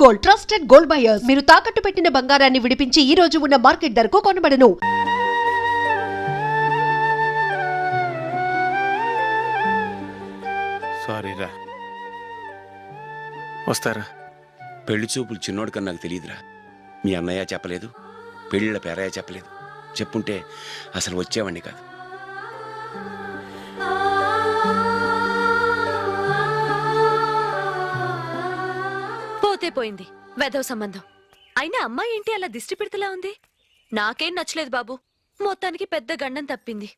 Gold, trusted gold buyers. మీరు తాకట్టు పెట్టిన బంగారాన్ని విడిపించి ఈ రోజు ఉన్న మార్కెట్ ధరకు కొనబడను. సారీరా. వస్తారా? పెళ్లి చూపులు చిన్నోడు కన్నా నాకు తెలియదురా. మీ అన్నయ్య చెప్పలేదు, పెళ్ళిళ్ళ పేరయ్య చెప్పలేదు. చెప్పుంటే అసలు వచ్చేవాడిని కాదు. పోతే పోయింది వెధవ సంబంధం. అయినా అమ్మాయి ఏంటి అలా దిష్టి పెడతలా ఉంది? నాకేం నచ్చలేదు బాబు. మొత్తానికి పెద్ద గండం తప్పింది.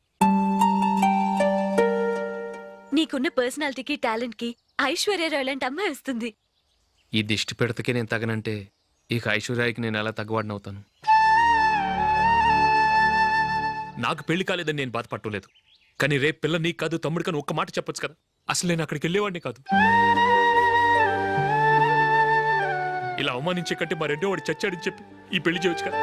నీకున్న పర్సనాలిటీకి టాలెంట్ కి ఐశ్వర్యరాయ్ లాంటి అమ్మాయి వస్తుంది. ఈ దిష్టి పెడతకే నేను తగనంటే ఇక ఐశ్వర్యాకి నేను ఎలా తగ్గవాడినవుతాను? నాకు పెళ్లి కాలేదని నేను బాధపట్టలేదు, కానీ రేపు పిల్ల నీకు కాదు తమ్ముడు కానీ ఒక్క మాట చెప్పొచ్చు కదా. అసలు నేను అక్కడికి వెళ్ళేవాడిని కాదు. ఇలా అవమానించే కంటే మా రెండో వాడు చచ్చాడని చెప్పి ఈ పెళ్లి చేయొచ్చు కదా.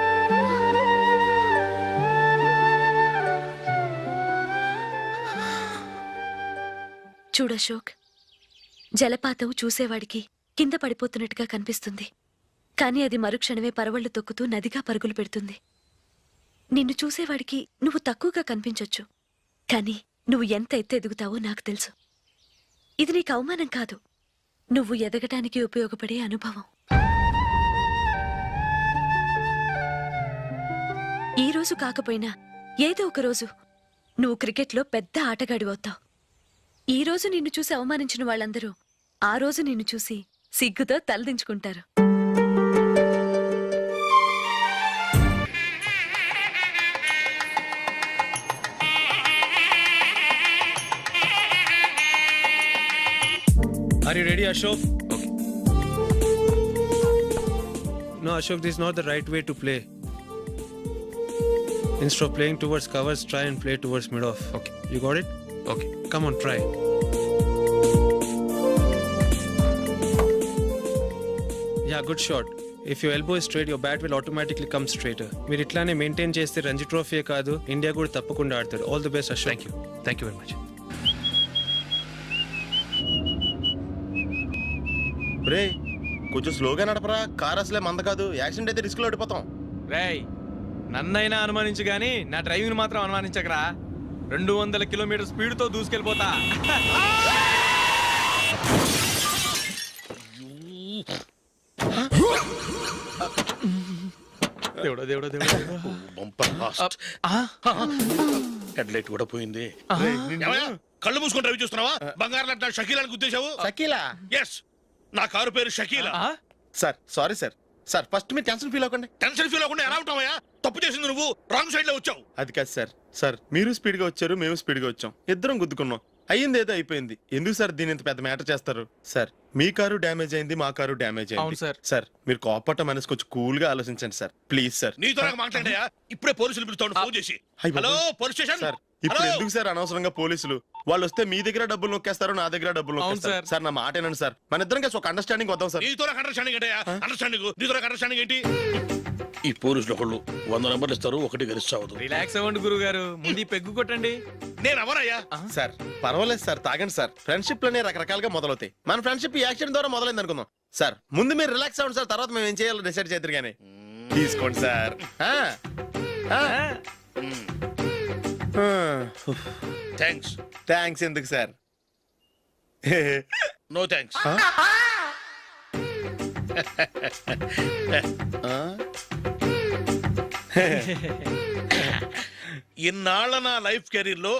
చూడశోక్, జలపాతం చూసేవాడికి కింద పడిపోతున్నట్టుగా కనిపిస్తుంది, కానీ అది మరుక్షణమే పరవళ్లు తొక్కుతూ నదిగా పరుగులు పెడుతుంది. నిన్ను చూసేవాడికి నువ్వు తక్కువగా కనిపించొచ్చు, కానీ నువ్వు ఎంత ఎత్తు ఎదుగుతావో నాకు తెలుసు. ఇది నీకు అవమానం కాదు, నువ్వు ఎదగటానికి ఉపయోగపడే అనుభవం. ఈ రోజు కాకపోయినా ఏదో ఒక రోజు నువ్వు క్రికెట్లో పెద్ద ఆటగాడివవుతావు. ఈ రోజు నిన్ను చూసి అవమానించిన వాళ్ళందరూ ఆ రోజు నిన్ను చూసి సిగ్గుతో తలదించుకుంటారు. Are you ready, Ashok? Okay. No, Ashok, this is not the right way to play. Instead of playing towards covers, try and play towards mid-off. Okay. You got it? Okay. Come on, try. Yeah, good shot. If your elbow is straight, your bat will automatically come straighter. మీరు ఇట్లానే maintain చేస్తే Ranji trophy కాదు, India కూడా తప్పకుండా ఆడతాడు. All the best, Ashok. Thank you very much. రే కొంచెం స్లోగా నడపరా, కార్ అసలే మంద కాదు. యాక్సిడెంట్ అయితే రిస్క్ లో ఓడిపోతాం. రేయ్, నన్నైనా అనుమానించు గాని నా డ్రైవింగ్ మాత్రం అనుమానించకరా. 200 కిలోమీటర్ స్పీడ్ తో దూసుకెళ్ళిపోతా. దేవుడా దేవుడా దేవుడా. Bumper fast. హెడ్ లైట్ కూడా పోయింది. కళ్ళు మూసుకొని రవి చూస్తున్నావా? బంగారం లాంటి షకీలాని గుద్దేశావు. షకీలా? ఎస్, నా కారు పేరు Shakeela. Sir sorry sir. Sir first మీరు టెన్షన్ ఫీల్ అవ్వకండి. టెన్షన్ ఫీల్ అవ్వకుండా ఎలా ఉంటావయ్యా? తప్పు చేసింది నువ్వు, రాంగ్ సైడ్ లో వచ్చావు. అది కాదు సార్. సార్ మీరు స్పీడ్ గా వచ్చారు, మేము స్పీడ్ గా వచ్చాం, ఇద్దరం గుద్దుకున్నాం. అయ్యింది ఏదో అయిపోయింది. ఎందుకు సార్ దీని ఇంత పెద్ద మ్యాటర్ చేస్తారు? సార్ మీ కారు డ్యామేజ్ అయింది, మా కారు డ్యామేజ్ అయింది. సార్ మీరు కోపట్ట మనసు కొంచెం కూల్ గా ఆలోచించండి సార్, ప్లీజ్ సార్. నీతో నాకు మాట్లాడాయా? ఇప్పుడే పోలీసులు పిలుస్తాను, ఫోన్ చేసి. Hello police station. సార్ ఇప్పుడు ఎందుకు సార్ అనవసరంగా పోలీసులు? వాళ్ళు వస్తే మీ దగ్గర డబ్బులు నొక్కేస్తారు, నా దగ్గర డబ్బులు నొక్కేస్తారు. సార్ నా మాట ఏనండి సార్, మన ఇద్దరం కలిసి ఒక అండర్స్టాండింగ్ వద్దాం సార్. నీతో నాకు అండర్స్టాండింగ్ ఏంటయ్యా? అండర్స్టాండింగ్ నీతో నాకు అండర్స్టాండింగ్ ఏంటి? ఈ పోలీసులు ఒకళ్ళు 100 నెంబర్లు ఇస్తారు, ఒకటి గెలిచావదు. రిలాక్స్ అవ్వండి గురువు గారు, ముందు ఈ పెగ్గు కొట్టండి. నేను ఎవరయ్యా? సార్ పర్వాలేదు సార్, తాగండి సార్. ఫ్రెండ్షిప్ లోనే రకరకాలుగా మొదలవుతాయి. మన ఫ్రెండ్షిప్ ఈ యాక్సిడెంట్ ద్వారా మొదలైంది అనుకుందాం. సార్ ముందు మీరు రిలాక్స్ అవ్వండి సార్, తర్వాత మేము ఏం చేయాలో డిసైడ్ చేద్దరు కానీ. తీసుకోండి సార్. థ్యాంక్స్. థ్యాంక్స్ ఎందుకు సార్? No thanks. ఇన్నాళ్ళ నా లైఫ్ కెరీర్ లో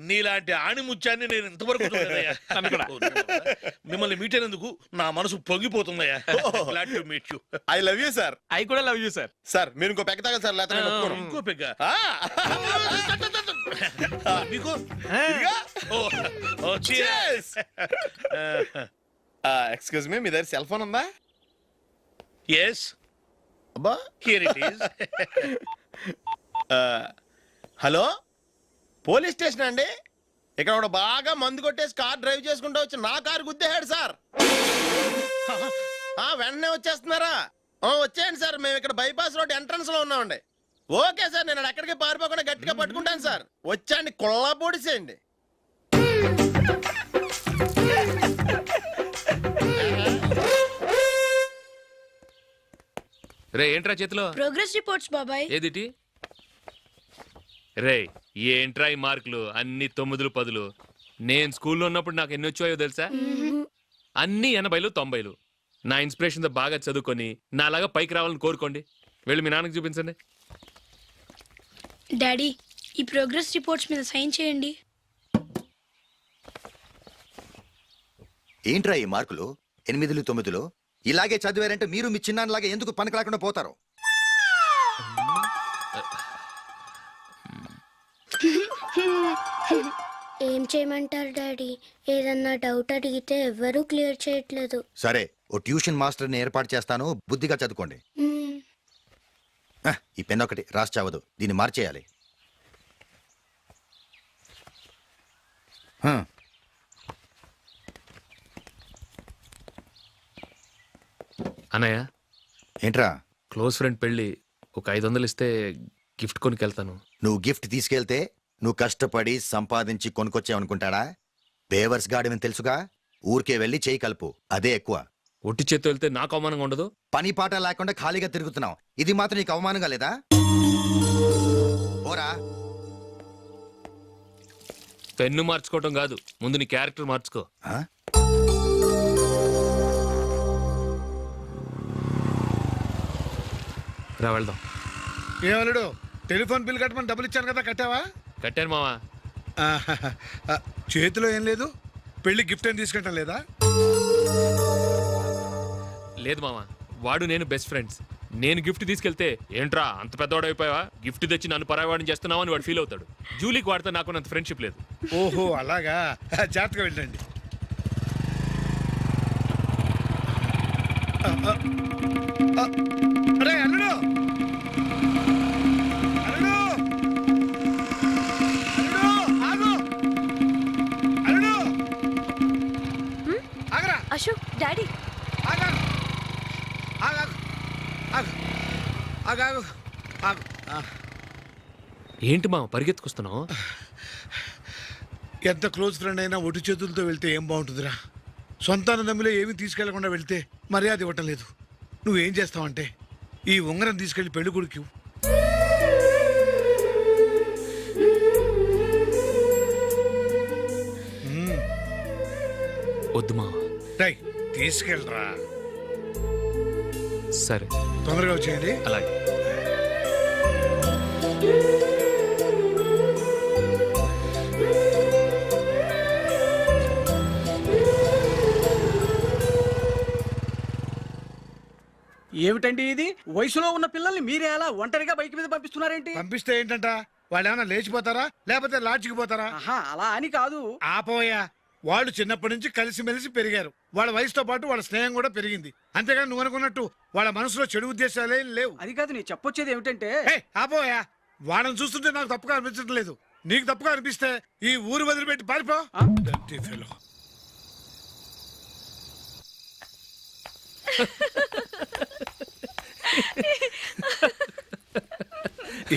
నీలాంటి ఆణిముత్యాన్ని నేను ఇంతవరకు చూడలేదయ్యా. మిమ్మల్ని మీట్ అయినందుకు నా మనసు పొంగిపోతుందయ్యా. Glad to meet you. I love you sir. I కూడా లవ్ యూ సార్. సార్ మీరు ఇంకో పెగ్గ తాగాలి సార్, లేకపోతే నేను ఒప్పుకోను. ఇంకో పెగ్గ మీకు? ఎక్స్క్యూజ్ మీ, మీ దగ్గర సెల్ ఫోన్ ఉందా? ఎస్, అబ్బా here it is. Hello, police station అండి. ఇక్కడ ఒకడు బాగా మందు కొట్టేసి కార్ డ్రైవ్ చేసుకుంటూ వచ్చి నా కారు గుద్దేశాడు సార్. వెంటనే వచ్చేస్తున్నారా? వచ్చేయండి సార్, మేము ఇక్కడ బైపాస్ రోడ్ ఎంట్రన్స్ లో ఉన్నామండి. ఓకే సార్, నేను ఎక్కడికి పారిపోకుండా గట్టిగా పట్టుకుంటాను సార్. వచ్చాండి, కుళ్ళ పొడిసేయండి. రే ఏంట్రా చేతిలో ప్రోగ్రెస్ రిపోర్ట్స్ బాబాయ్. ఏదిటి రే ఏంట్రా ఈ మార్కులు అన్ని 9లు 10లు నేను స్కూల్లో ఉన్నప్పుడు నాకు ఎన్ని వచ్చాయో తెలుసా అన్ని 80లు 90లు నా ఇన్స్పిరేషన్తో బాగా చదువుకొని నాలాగా పైకి రావాలని కోరుకోండి వెళ్ళి మీ నాన్నకి చూపించండి డాడీ ఈ ప్రోగ్రెస్ రిపోర్ట్స్ మీద సైన్ చేయండి. ఏంట్రా ఈ మార్కులు 8లు 9లు ఇలాగే చదివారంటే మీరు మీ చిన్నాన్నలాగా ఎందుకు పనికిలాకుండా పోతారు? ఏం చేయమంటారు డాడీ? ఏదన్నా డౌట్ అడిగితే ఎవ్వరూ క్లియర్ చేయట్లేదు. సరే ఓ ట్యూషన్ మాస్టర్ని ఏర్పాటు చేస్తాను, బుద్ధిగా చదువుకోండి. ఈ పెన్ ఒకటి రాసి చావదు, దీన్ని మార్చేయాలి. అన్నయ్య ఏంట్రా? క్లోజ్ ఫ్రెండ్ పెళ్ళి ఒక 500 ఇస్తే గిఫ్ట్ కొనికెళ్తాను. నువ్వు గిఫ్ట్ తీసుకెళ్తే నువ్వు కష్టపడి సంపాదించి కొనుక్కొచ్చావనుకుంటాడా? బేవర్స్ గాడమని తెలుసుగా, ఊరికే వెళ్ళి చేయి కలుపు, అదే ఎక్కువ. ఒట్టి చేత్తో వెళ్తే నాకు అవమానంగా ఉండదు? పని పాట లేకుండా ఖాళీగా తిరుగుతున్నావు, ఇది మాత్రం నీకు అవమానంగా లేదా? పోరా. పెన్ను మార్చుకోవటం కాదు, ముందు నీ క్యారెక్టర్ మార్చుకో. ఆ? రా వెళ్దాం. ఏమలుడు టెలిఫోన్ బిల్ కట్టమని డబ్బులు ఇచ్చాను కదా, కట్టావా? కట్టాను మావా. చేతిలో ఏం లేదు, పెళ్లి గిఫ్ట్ ఏం తీసుకుంటాం లేదా? లేదు మావా, వాడు నేను బెస్ట్ ఫ్రెండ్స్. నేను గిఫ్ట్ తీసుకెళ్తే ఏంట్రా అంత పెద్దవాడు అయిపోయావా, గిఫ్ట్ తెచ్చి నన్ను పరాయవాడిని చేస్తున్నావు అని వాడు ఫీల్ అవుతాడు. జూలీకి వాడితే నాకు అంత ఫ్రెండ్షిప్ లేదు. ఓహో అలాగా, జాగ్రత్తగా వెళ్ళండి. అరే అల్లుడు, అల్లుడు, అల్లుడు, ఆగు, అల్లుడు, ఆగరా, అశోక్ డాడీ ఆగు, ఆగు, ఆగు, ఆగు, ఆగు, ఆగు. ఏంటి మావ పరిగెత్తుకొస్తున్నావు? ఎంత క్లోజ్ ఫ్రెండ్ అయినా ఒటి చేతులతో వెళ్తే ఏం బాగుంటుందిరా? సొంతాన నమ్మిలో ఏమీ తీసుకెళ్లకుండా వెళ్తే మర్యాద ఇవ్వటం లేదు. నువ్వేం చేస్తావంటే ఈ ఉంగరం తీసుకెళ్లి పెళ్లి కొడుకు వద్దు మావ. తీసుకెళ్ళరా. సరే తొందరగా వచ్చేయండి. అలాగే. ఏమిటండి ఇది? వయసులో ఉన్న పిల్లల్ని మీరే అలా ఒంటరిగా బైక్ మీద పంపిస్తున్నారేంటి? పంపిస్తే ఏంటంట, వాళ్ళు ఏమైనా లేచిపోతారా లేకపోతే లాడ్జికి పోతారా? ఆహా, అలా అని కాదు. ఆపోయా, వాళ్ళు చిన్నప్పటి నుంచి కలిసిమెలిసి పెరిగారు. వాళ్ళ వయసుతో పాటు వాళ్ళ స్నేహం కూడా పెరిగింది. అంతేగాని నువ్వు అనుకున్నట్టు వాళ్ళ మనసులో చెడు ఉద్దేశాలే లేవు. అది కాదు, నేను చెప్పొచ్చేది ఏమిటంటే, ఆపోయా, వాళ్ళని చూస్తుంటే నాకు తప్పుగా అనిపించడం లేదు. నీకు తప్పుగా అనిపిస్తే ఈ ఊరు వదిలిపెట్టి పారిపో. Dirty fellow.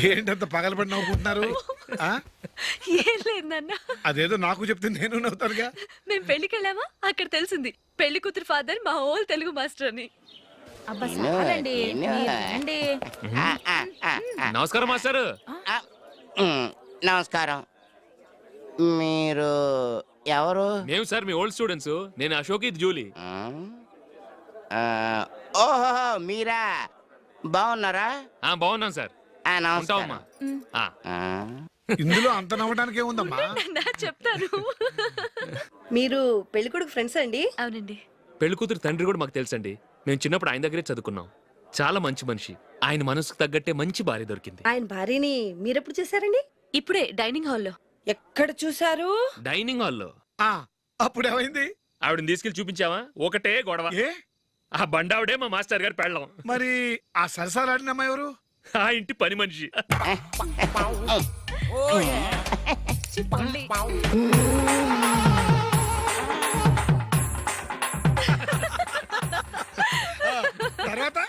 ఏంటంత పగలబడి నవ్వుకుంటున్నారు? ఏం లేదు నాన్న. అదేదో నాకు చెప్తే నేను నవ్వుతానుగా. మేము పెళ్లికి వెళ్ళామా, అక్కడ తెలిసింది పెళ్లి కూతురు ఫాదర్ మా హోల్ తెలుగు మాస్టర్ అని. నమస్కారం మాస్టర్. నమస్కారం. మీరు ఎవరు? మేము సార్ మీ ఓల్డ్ స్టూడెంట్స్. నేను అశోక్, ఇది జూలీ. ఓహో మీరా, బాగున్నారా? బాగున్నాం సార్. నమస్కారం. ఇందులో అంత నవ్వడానికి ఏముందమ్మా? చెప్తాను. మీరు పెళ్ళికొడుకు ఫ్రెండ్స్ అండి? అవునండి. పెళ్లి కూతురు తండ్రి కూడా మాకు తెలుసండి. మేము చిన్నప్పుడు ఆయన దగ్గరే చదువుకున్నాం. చాలా మంచి మనిషి. ఆయన మనసుకు తగ్గట్టే మంచి భార్య దొరికింది. ఆయన భార్యని మీరెప్పుడు చూసారండి? ఇప్పుడే డైనింగ్ హాల్లో. ఎక్కడ చూసారు? డైనింగ్ హాల్లో. అప్పుడు ఏమైంది? ఆవిడని తీసుకెళ్లి చూపించావా, ఒకటే గొడవ. ఏ ఆ బండావిడే మా మాస్టర్ గారు పెళ్ళం. మరి ఆ సరసాలాడిన అమ్మాయి ఎవరు? ఆ ఇంటి పని మనిషి. తర్వాత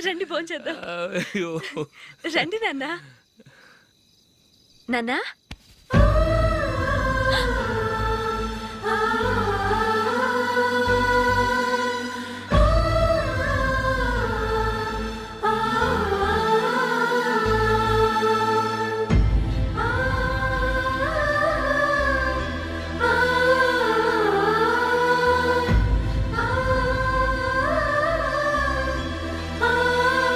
రండి భోంచేద్దాం. అయ్యో. రండి నాన్న. నాన్నా